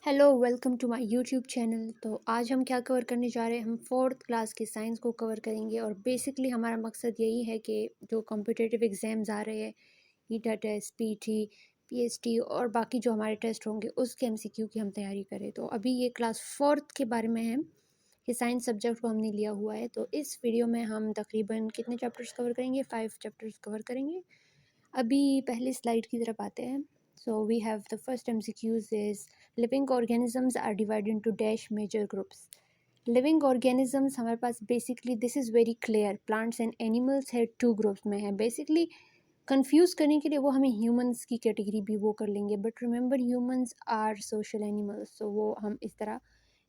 Hello welcome to my YouTube channel. तो आज हम क्या कवर करने जा रहे हैं, हम फोर्थ क्लास के साइंस को कवर करेंगे। और बेसिकली हमारा मकसद यही है कि जो कॉम्पिटिटिव एग्ज़ाम्स आ रहे हैं, ईटा टेस्ट, पीटी, पीएसटी और बाकी जो हमारे टेस्ट होंगे उसके एमसीक्यू की हम तैयारी करें। तो अभी ये क्लास फोर्थ के बारे में है कि साइंस सब्जेक्ट को हमने लिया हुआ है। तो इस वीडियो में हम तकरीबन कितने चैप्टर्स कवर करेंगे, 5 चैप्टर्स कवर करेंगे। अभी पहले स्लाइड की तरफ आते हैं। So we have the first MCQs is living organisms are divided into dash major groups. Living organisms हमारे पास basically this is very clear, plants and animals है 2 ग्रुप्स में है। basically कंफ्यूज करने के लिए वो हमें ह्यूमंस की कैटेगरी भी वो कर लेंगे, but remember humans are social animals. So वो हम इस तरह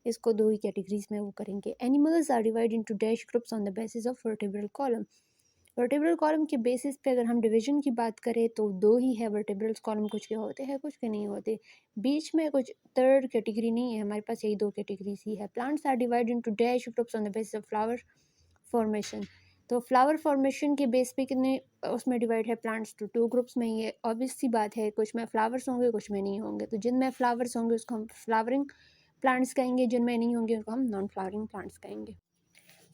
इसको 2 ही कैटेगरीज में वो करेंगे। Animals are divide into dash groups on the basis of vertebral column. Vertebral column के बेसिस पे अगर हम डिवीजन की बात करें तो 2 ही है वर्टेब्रल कॉलम, कुछ के होते हैं कुछ के नहीं होते। बीच में कुछ थर्ड कैटेगरी नहीं है, हमारे पास यही 2 कैटेगरीज ही है। Plants are divide into dash groups on the basis of flower formation. तो फ्लावर फॉर्मेशन के बेस पे कितने उसमें डिवाइड है प्लांट्स, तो 2 ग्रुप्स में। ये ऑब्वियस सी बात है, कुछ में फ्लावर्स होंगे कुछ में नहीं होंगे। तो जिनमें फ्लावर्स होंगे उसको हम फ्लावरिंग प्लांट्स कहेंगे, जिनमें नहीं होंगे उनको हम नॉन फ्लावरिंग प्लांट्स कहेंगे।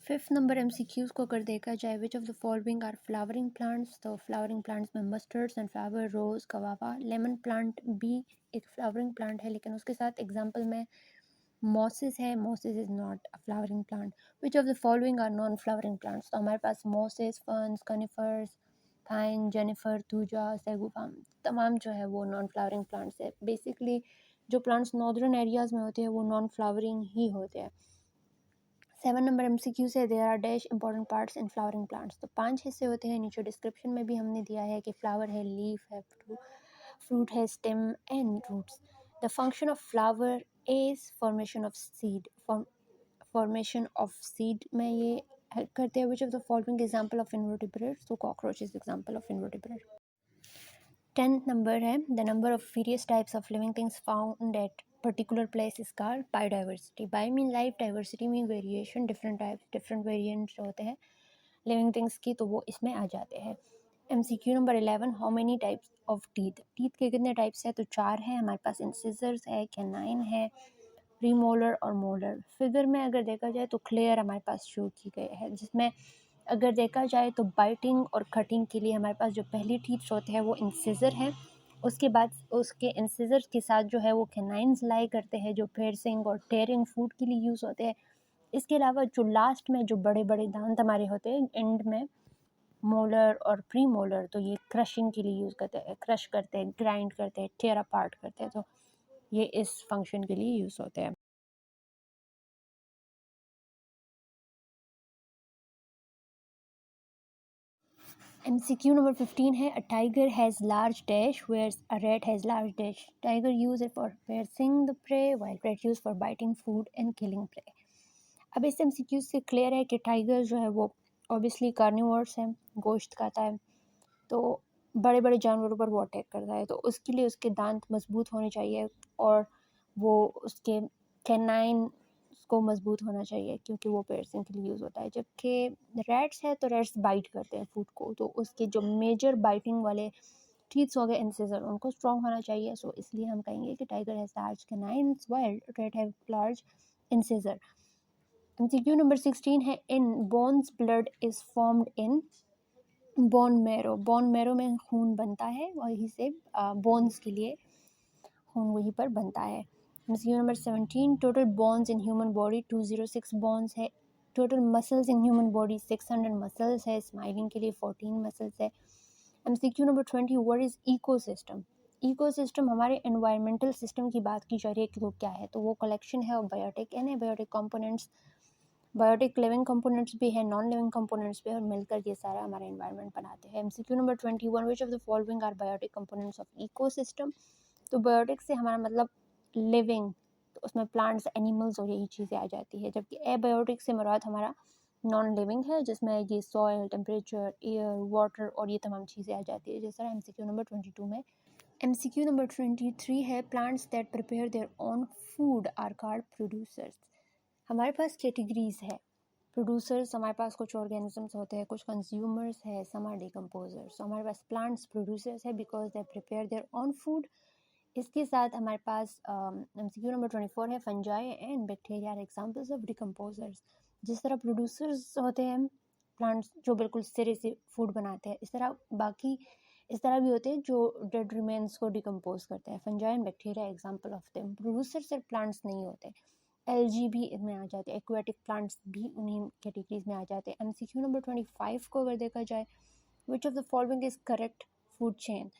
5th नंबर MCQs को अगर देखा जाए, which of the following are flowering plants. तो फ्लावरिंग प्लांट्स में मस्टर्ड, सनफ्लावर, रोज़, कवावा, लेमन प्लांट भी एक फ्लावरिंग प्लांट है, लेकिन उसके साथ एग्जांपल में मॉसेस है। Mosses is not a flowering plant. Which of the following are non flowering plants. तो हमारे पास मॉसेस, फर्न्स, कनिफर्स, थाइन, जेनिफर, थूजा, सेगुफाम तमाम जो है वो नॉन फ्लावरिंग प्लांट्स है। बेसिकली जो प्लांट्स नॉर्दर्न एरियाज़ में होते हैं वो नॉन फ्लावरिंग ही होते हैं। 7 नंबर MCQ से there are dash important parts in flowering plants. तो 5 हिस्से होते हैं, नीचे डिस्क्रिप्शन में भी हमने दिया है कि फ्लावर है, लीफ है, फ्रूट है, stem and roots. The function of flower is formation of seed. Formation of seed में ये हेल्प करते हैं। Which of the following example of invertebrate. तो cockroach is example of invertebrate. 10th number है the number of various types of living things found at particular place is called biodiversity. Bio mean life, diversity mean variation, different types, different variants जो होते हैं living things की, तो वो इसमें आ जाते हैं। MCQ number 11, how many types of teeth. Teeth के कितने टाइप्स हैं, तो 4 हैं हमारे पास। इंसिजर्स है, कैनाइन है, प्रीमोलर और मोलर। फिगर में अगर देखा जाए तो क्लियर हमारे पास शो की गई है, जिसमें अगर देखा जाए तो बाइटिंग और कटिंग के लिए हमारे पास जो पहली टीथ होते हैं वो इंसिजर है। उसके बाद उसके इंसिजर के साथ जो है वो कैनाइन्स लाई करते हैं, जो पियर्सिंग और टेयरिंग फूड के लिए यूज़ होते हैं। इसके अलावा जो लास्ट में जो बड़े बड़े दांत हमारे होते हैं एंड में, मोलर और प्री मोलर, तो ये क्रशिंग के लिए यूज़ करते हैं, क्रश करते हैं, ग्राइंड करते हैं, टेयर अपार्ट करते हैं। तो ये इस फंक्शन के लिए यूज़ होते हैं। MCQ नंबर 15 है, a tiger has large dash whereas a rat has large dash. Tiger use it for piercing the prey while rat use for biting food and killing prey. अब इस MCQ से clear है कि tiger जो है वो ऑब्वियसली कार्निवोर्स है, गोश्त खाता है, तो बड़े बड़े जानवरों पर वो अटैक करता है। तो उसके लिए उसके दांत मजबूत होने चाहिए और वो उसके कैनाइन को मजबूत होना चाहिए, क्योंकि वो piercing के लिए यूज़ होता है। जबकि रैट्स है तो रैट्स बाइट करते हैं फूड को, तो उसके जो मेजर बाइटिंग वाले टीथ्स हो गए इंसिजर, उनको स्ट्रॉन्ग होना चाहिए। सो इसलिए हम कहेंगे कि tiger has large canines while rat have large incisor. MCQ number 16 है, in bones blood is formed in bone marrow. Bone marrow में खून बनता है, वहीं से बोन्स के लिए खून वहीं पर बनता है। MCQ number 17, total bones in human body 206 bones है। Total muscles in human body 600 muscles है। स्माइलिंग के लिए 14 मसल्स है। MCQ number 20, what is ecosystem. Ecosystem हमारे एनवायरमेंटल सिस्टम की बात की जा रही है कि वो क्या है, तो वो कलेक्शन है of biotic and abiotic components. Biotic living components भी है, नॉन लिविंग कंपोनेंट्स भी है, और मिलकर ये सारा हमारा एनवायरनमेंट बनाते हैं। MCQ number 21, which of the following are biotic components of ecosystem. तो बायोटिक से हमारा मतलब लिविंग, तो उसमें प्लांट्स, एनिमल्स और यही चीज़ें आ जाती है। जबकि एबायोटिक से मुराद हमारा नॉन लिविंग है, जिसमें ये सॉइल, टेम्परेचर, एयर, वाटर और ये तमाम चीज़ें आ जाती है, जिस तरह MCQ नंबर 22 में। MCQ नंबर 23 है, plants that prepare their own food are called producers. हमारे पास कैटेगरीज है। प्रोड्यूसर्स हमारे पास कुछ ऑर्गेनिजम्स होते हैं, कुछ कंज्यूमर्स है, सम आर डिकम्पोजर्स। हमारे पास प्लांट्स प्रोड्यूसर्स है because they prepare their own food इसके साथ हमारे पास MCQ नंबर 24 है, fungi and bacteria are examples of decomposers. जिस तरह प्रोड्यूसर्स होते हैं प्लांट्स जो बिल्कुल सिरे से फूड बनाते हैं, इस तरह भी होते हैं जो डेड रिमेन्स को डिकम्पोज करते हैं। Fungi and bacteria example of them. Producer सिर्फ प्लांट्स नहीं होते, एलजी भी इनमें आ जाते हैं, एक्वेटिक प्लांट्स भी उन्हीं कैटेगरीज में आ जाते हैं। MCQ नंबर 25 को अगर देखा जाए, which of the following is correct food chain.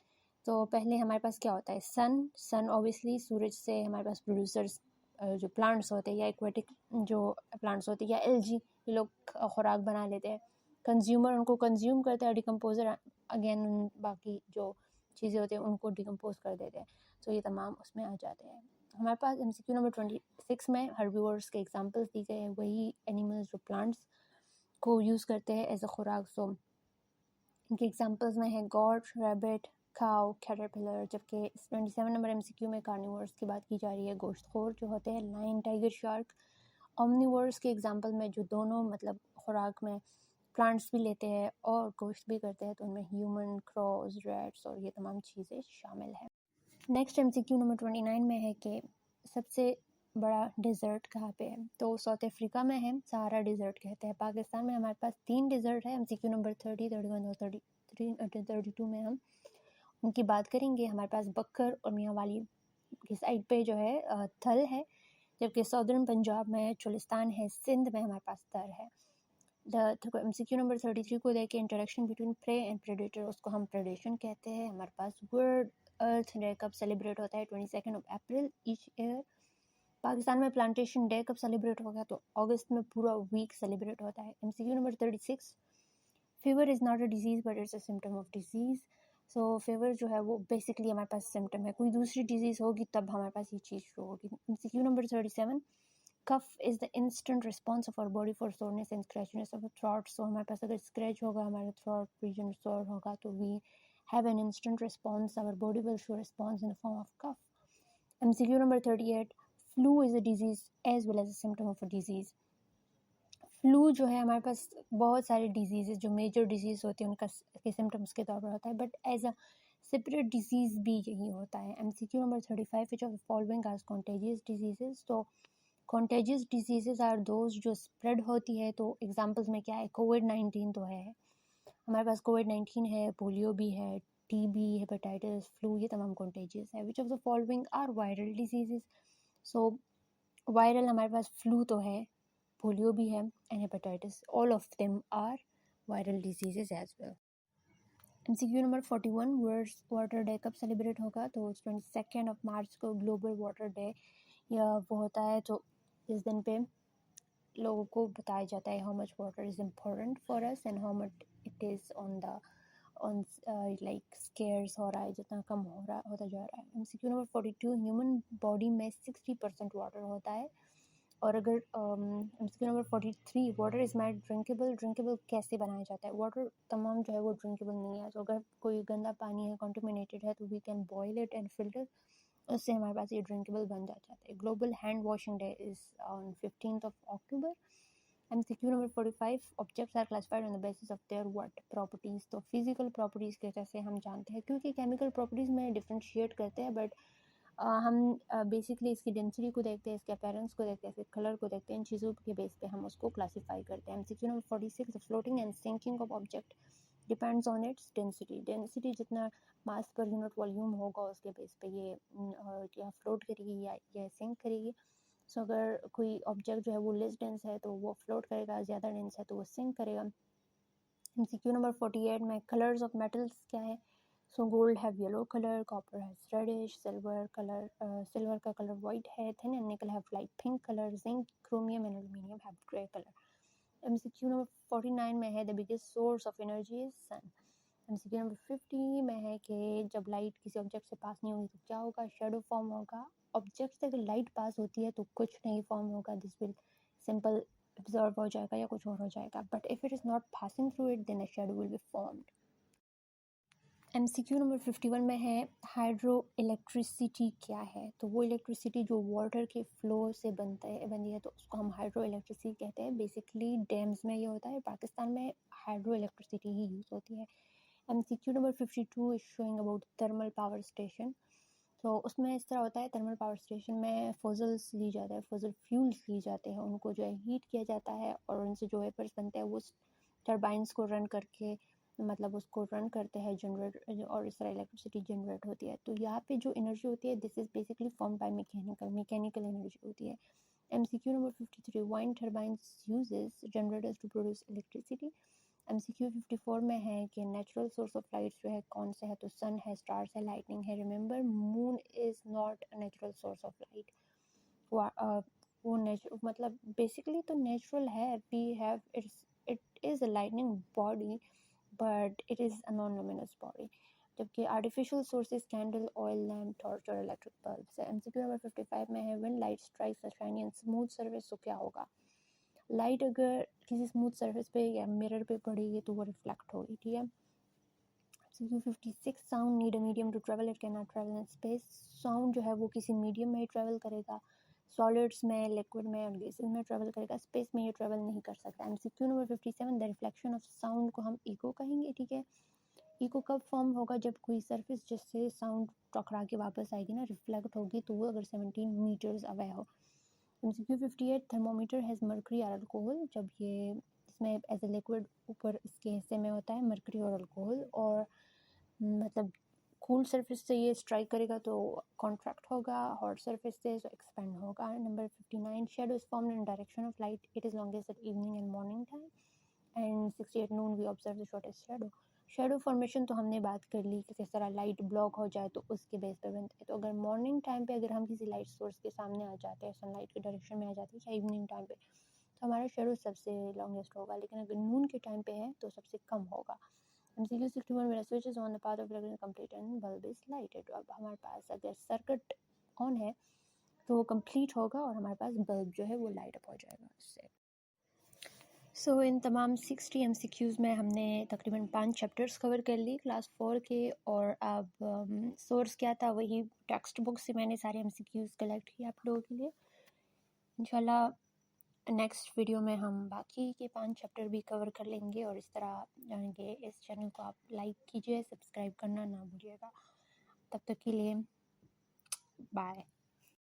तो पहले हमारे पास क्या होता है, सन ऑब्वियसली, सूरज से हमारे पास प्रोड्यूसर्स जो प्लांट्स होते हैं या एक्वेटिक जो प्लांट्स होते हैं या एलजी, ये लोग खुराक बना लेते हैं। कंज्यूमर उनको कंज्यूम करते हैं, डिकम्पोजर अगेन बाकी जो चीज़ें होती हैं उनको डिकम्पोज कर देते हैं। तो ये तमाम उसमें आ जाते हैं। हमारे पास MCQ नंबर 26 में हर्बीवोर्स के एग्जांपल्स दी गए हैं, वही एनिमल्स जो प्लांट्स को यूज़ करते हैं एज अ खुराक। सो इनके एग्जांपल्स में है गॉट, रैबिट, काउ, कैटरपिलर। जबकि 27 नंबर MCQ में कार्निवोर्स की बात की जा रही है, गोश्तखोर जो होते हैं, लायन, टाइगर, शार्क। ओमनिवोर्स के एग्जांपल में जो दोनों मतलब खुराक में प्लांट्स भी लेते हैं और गोश्त भी करते हैं, तो उनमें ह्यूमन, क्रॉस, रैट्स और ये तमाम चीज़ें शामिल है। नेक्स्ट MCQ नंबर 29 में है कि सबसे बड़ा डिज़र्ट कहाँ पे है। तो साउथ अफ्रीका में है, सहारा डिज़र्ट कहते हैं। पाकिस्तान में हमारे पास 3 डिज़र्ट है। MCQ नंबर 30, 31 और 32 में हम उनकी बात करेंगे। हमारे पास बक्कर और मियाँ वाली की साइड पे जो है थल है, जबकि सौदर्न पंजाब में चुलिस्तान है, सिंध में हमारे पास तर है। MCQ नंबर 33 को देखें, interaction between prey and predator, उसको हम प्रेडेशन कहते हैं। हमारे पास वर्ल्ड अर्थ डे कब सेलिब्रेट होता है, 22 अप्रैल ईच ईयर। पाकिस्तान में प्लांटेशन डे कब सेलिब्रेट होगा, तो अगस्त में पूरा वीक सेलिब्रेट होता है। MCQ number 36, fever is not a disease but it's a symptom of disease. So fever जो है वो बेसिकली हमारे पास सिम्टम है, कोई दूसरी डिजीज़ होगी तब हमारे पास ये चीज़ शुरू होगी। MCQ number 37, cough is the instant response of our body for soreness and scratchiness of throat. So हमारे पास अगर स्क्रैच होगा, हमारा थ्रॉट रीजन सोर होगा, तो we have an instant response, our body will show response in the form of cough. MCQ number 38, flu is a disease as well as a symptom of a disease. Flu जो है हमारे पास बहुत सारे disease जो major disease होते हैं उनका के सिम्टम्स के तौर पर होता है, but as a separate disease भी यही होता है। MCQ number 35, which of the following are contagious diseases. तो कॉन्टेजियस डिजीजेज आर दोज जो स्प्रेड होती है। तो एग्जांपल्स में क्या है, कोविड-19 तो है हमारे पास, कोविड-19 है, पोलियो भी है, टीबी, हेपेटाइटिस, फ्लू, ये तमाम कॉन्टेजियस है। Which of the following are viral diseases. So viral हमारे पास फ्लू तो है, पोलियो भी है and hepatitis, all of them are viral diseases as well. MCQ number 41, world water day कब सेलिब्रेट होगा, तो 22 मार्च को ग्लोबल वाटर डे या वो होता है। तो इस दिन पे लोगों को बताया जाता है how much water is important for us and how much it is on like scarce हो रहा है, जितना कम होता जा रहा है। MCQ नंबर 42, ह्यूमन बॉडी में 60% वाटर होता है। और अगर MCQ number 43, water is made drinkable. Drinkable कैसे बनाया जाता है, वाटर तमाम जो है वो ड्रिंकेबल नहीं है। तो अगर कोई गंदा पानी है, कॉन्टेमिनेटेड है, तो we can boil it and filter, उससे हमारे पास ये ड्रिंकेबल बन जाता है। Global hand washing day is on 15th October. MCQ number 45, objects are classified on the basis of their what properties. तो फिजिकल प्रॉपर्टीज़ के जैसे हम जानते हैं, क्योंकि केमिकल प्रॉपर्टीज़ में डिफ्रेंशिएट करते हैं, बट हम बेसिकली इसकी डेंसिटी को देखते हैं, इसके अपीयरेंस को देखते हैं, इसके कलर को देखते हैं, इन चीज़ों के बेस पे हम उसको क्लासीफाई करते हैं। MCQ number 46, floating and sinking of object depends on its density. Density जितना मास पर यूनिट वॉल्यूम होगा उसके बेस पे ये या फ्लोट करेगी या सिंक करेगी। सो अगर कोई ऑब्जेक्ट जो है वो लेस डेंस है तो वो फ्लोट करेगा, ज़्यादा डेंस है तो वो सिंक करेगा। MCQ नंबर 48 में कलर्स ऑफ मेटल्स क्या है। So gold have yellow colour, copper has reddish, silver का कलर वाइट है, thin and nickel have light pink colour, zinc, chromium and aluminium have grey colour. MCQ number 49 में है the biggest source of energy is sun. MCQ number 50 में है कि जब light किसी object से पास नहीं होगी तो क्या होगा, शेडो फॉर्म होगा। ऑब्जेक्ट से अगर लाइट पास होती है तो कुछ नहीं फॉर्म होगा, दिस विल सिंपल ऑब्जर्व हो जाएगा या कुछ और हो जाएगा, but if it is not passing through it then a shadow will be formed. MCQ number 51 में है हाइड्रो इलेक्ट्रिसिटी क्या है। तो वो इलेक्ट्रिसिटी जो वाटर के फ्लो से बनती है तो उसको हम हाइड्रो इलेक्ट्रिसिटी कहते हैं। बेसिकली डैम्स में ये होता है, पाकिस्तान में हाइड्रो इलेक्ट्रिसिटी ही यूज़ होती है। MCQ number 52 is showing about thermal power station. तो उसमें इस तरह होता है, थर्मल पावर स्टेशन में फॉसिल्स ली जाता है, फॉसिल फ्यूल्स ली जाते हैं, उनको जो है हीट किया जाता है और उनसे जो वेपर्स बनते हैं वो टर्बाइंस को रन करके मतलब उसको रन करते हैं जनरेट, और इस तरह इलेक्ट्रिसिटी जनरेट होती है। तो यहाँ पे जो एनर्जी होती है this is basically form by mechanical energy होती है। MCQ number 53, wind turbines uses generators to produce electricity. MCQ 54 में है कि नेचुरल सोर्स ऑफ लाइट जो है कौन से है, तो सन है, स्टार्स है, लाइटनिंग है। Remember moon is not a natural source of light. वो मतलब बेसिकली तो नेचुरल है, we have it is a lightning body but it is a non luminous body. जबकि artificial sources candle, oil lamp, torch और electric bulb है। MCQ number 55 में है when light strikes a shiny and smooth surface, तो क्या होगा? Light अगर किसी स्मूथ सरफेस पे या मिरर पे पड़ेगी तो वो रिफ्लेक्ट होगी, ठीक है। MCQ 56, sound need a medium to travel, it can not travel in space. Sound जो है वो किसी मीडियम में ही ट्रेवल करेगा, सॉलिड्स में, लिक्विड में और गैसेस में ट्रेवल करेगा, स्पेस में ये ट्रेवल नहीं कर सकता। MCQ number 57, the reflection of sound को हम इको कहेंगे, ठीक है। इको कब फॉर्म होगा? जब कोई सरफेस जिससे साउंड टकरा के वापस आएगी ना, रिफ्लेक्ट होगी, तो वो अगर 17 मीटर्स अवे हो। MCQ 58, थर्मोमीटर हैज़ मर्करी और अल्कोहल, जब ये इसमें एज ए लिक्विड ऊपर इसके हिस्से में होता है मर्करी और अल्कोहल, और मतलब कूल सरफेस से ये स्ट्राइक करेगा तो कॉन्ट्रैक्ट होगा, हॉट सरफेस से तो एक्सपेंड होगा। Number 59, shadow is formed in direction of light, it is longest at evening and morning time. And 68, noon we observe the shortest shadow. Shadow formation तो हमने बात कर ली कि किस तरह लाइट ब्लॉक हो जाए तो उसके बेस पर बनते हैं। तो अगर मॉर्निंग टाइम पे अगर हम किसी लाइट सोर्स के सामने आ जाते हैं, सनलाइट के डायरेक्शन में आ जाते हैं, या इवनिंग टाइम पे, तो हमारा शेडो सबसे लॉन्गेस्ट होगा। लेकिन अगर नून के टाइम पे है तो सबसे कम होगा। MCQ 61, when a switch is on, the path of electron complete and bulb is lighted। अब हमारे पास अगर सर्किट ऑन है तो वो कंप्लीट होगा और हमारे पास बल्ब जो है वो लाइट अप हो जाएगा इससे। सो इन तमाम 60 MCQs में हमने तकरीबन 5 चैप्टर्स कवर कर ली क्लास 4 के, और अब सोर्स क्या था, वही टेक्स्ट बुक से मैंने सारे MCQs कलेक्ट किए आप लोगों के लिए। इंशाल्लाह नेक्स्ट वीडियो में हम बाकी के 5 चैप्टर भी कवर कर लेंगे, और इस तरह जानेंगे। इस चैनल को आप लाइक कीजिए, सब्सक्राइब करना ना भूलिएगा। तब तक के लिए बाय।